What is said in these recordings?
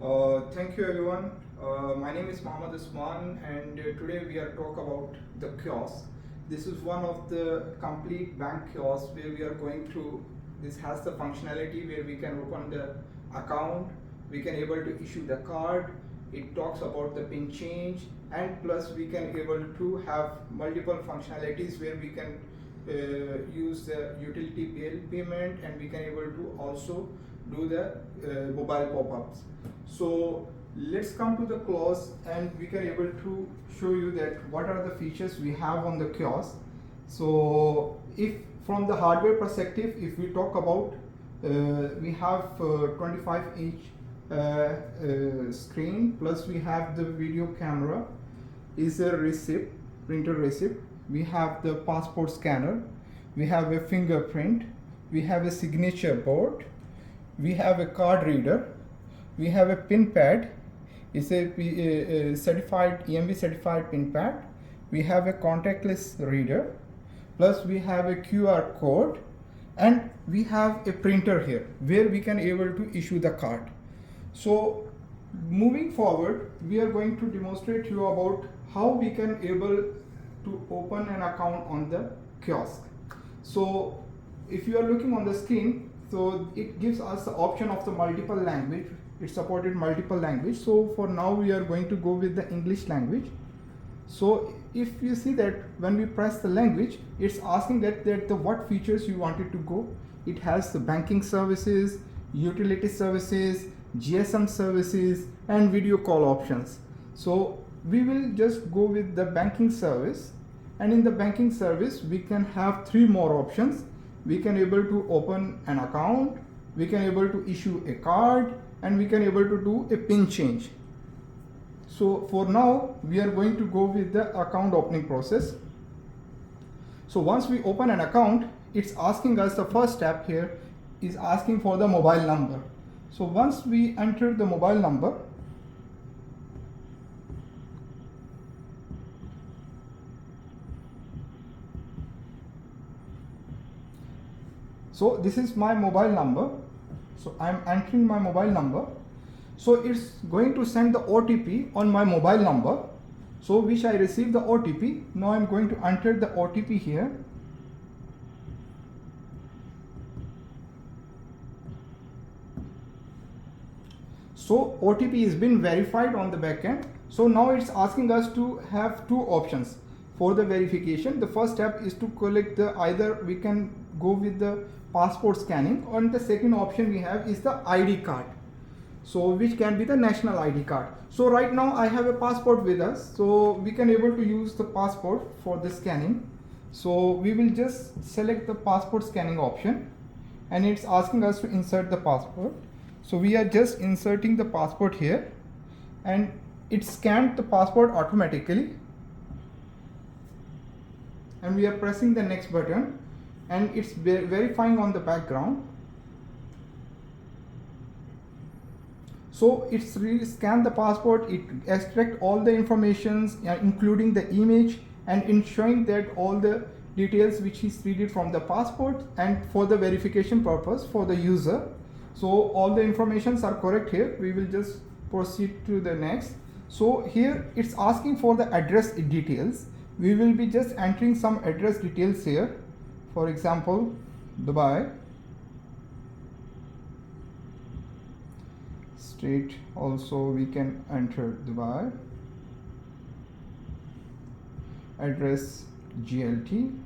Thank you everyone. My name is Mohammed Usman and today we are talk about the kiosk. This is one of the complete bank kiosks where we are going to, this has the functionality where we can open the account, we can able to issue the card, it talks about the pin change, and plus we can able to have multiple functionalities where we can use the utility bill payment, and we can able to also do the mobile pop-ups. So let's come to the kiosk and we can able to show you that what are the features we have on the kiosk. So if from the hardware perspective, if we talk about we have 25-inch screen, plus we have the video camera, is a receipt, printer receipt, we have the passport scanner, we have a fingerprint, we have a signature board, we have a card reader, we have a pin pad, it's a certified EMV certified pin pad, we have a contactless reader, plus we have a QR code, and we have a printer here where we can able to issue the card. So moving forward, we are going to demonstrate you about how we can able to open an account on the kiosk. So if you are looking on the screen, so it gives us the option of the multiple language. It supported multiple language. So for now we are going to go with the English language. So if you see that when we press the language, it's asking that the what features you wanted to go. It has the banking services, utility services, GSM services, and video call options. So we will just go with the banking service, and in the banking service we can have three more options. We can able to open an account, we can able to issue a card, and we can able to do a pin change. So for now we are going to go with the account opening process. So once we open an account, it's asking us, the first step here is asking for the mobile number. So once we enter the mobile number, so this is my mobile number. So I'm entering my mobile number. So it's going to send the OTP on my mobile number. So which I received the OTP. Now I'm going to enter the OTP here. So OTP has been verified on the backend. So now it's asking us to have two options for the verification. The first step is to collect the, either we can go with the passport scanning, or the second option we have is the ID card. So which can be the national ID card. So right now I have a passport with us, so we can able to use the passport for the scanning. So we will just select the passport scanning option, and it's asking us to insert the passport. So we are just inserting the passport here, and it scanned the passport automatically, and we are pressing the next button, and it's verifying on the background. So it's really scanned the passport, it extract all the informations including the image, and ensuring that all the details which is needed from the passport and for the verification purpose for the user. So all the informations are correct here. We will just proceed to the next. So here it's asking for the address details. We will be just entering some address details here. For example, Dubai. State also we can enter Dubai. Address GLT.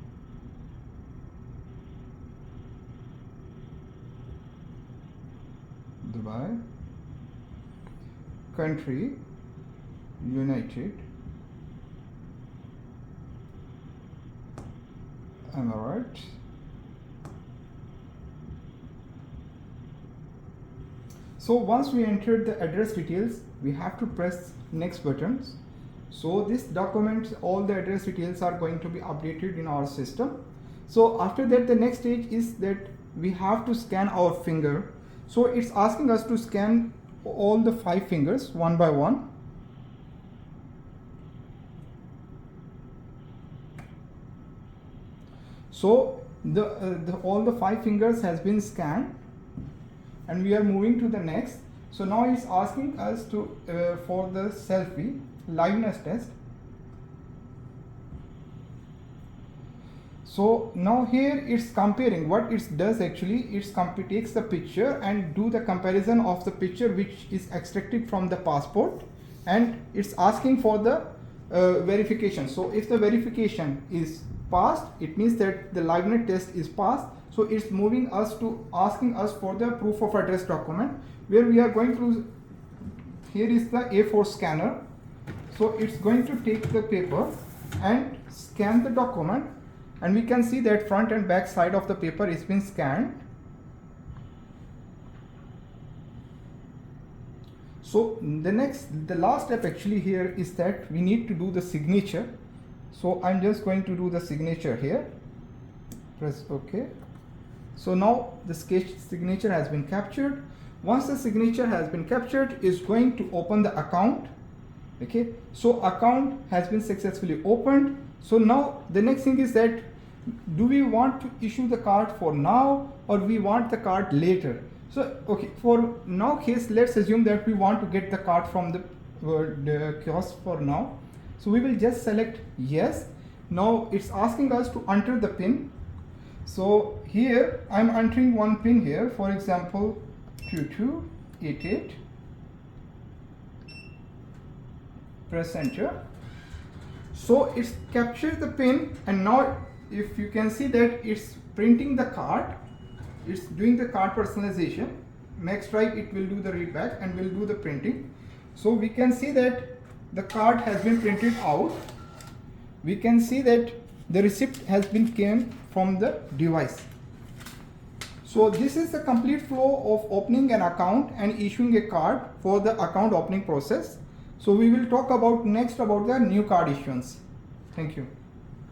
Dubai. Country United Emirates. So once we entered the address details, we have to press next buttons. So this document, all the address details are going to be updated in our system. So after that, the next stage is that we have to scan our finger. So it's asking us to scan all the 5 fingers one by one. So all the 5 fingers has been scanned, and we are moving to the next. So now it's asking us to for the selfie liveness test. So now here it's comparing. What it does actually, it takes the picture and do the comparison of the picture which is extracted from the passport, and it's asking for the verification. So if the verification is passed, it means that the liveness test is passed. So it's moving us to asking us for the proof of address document, where we are going to, here is the A4 scanner. So it's going to take the paper and scan the document, and we can see that front and back side of the paper is been scanned. So the last step actually here is that we need to do the signature. So I'm just going to do the signature here. Press OK. So now the sketch signature has been captured. Once the signature has been captured, is going to open the account. Okay, so account has been successfully opened. So now the next thing is that, do we want to issue the card for now, or we want the card later? So okay, for now case, let's assume that we want to get the card from the kiosk for now. So we will just select yes. Now it's asking us to enter the PIN. So here I'm entering one PIN here, for example 2288. Press enter. So it's captured the PIN, and now if you can see that it's printing the card, it's doing the card personalization. Next try it will do the read back and will do the printing. So we can see that the card has been printed out. We can see that the receipt has been came from the device. So this is the complete flow of opening an account and issuing a card for the account opening process. So we will talk about next about the new card issuance. Thank you.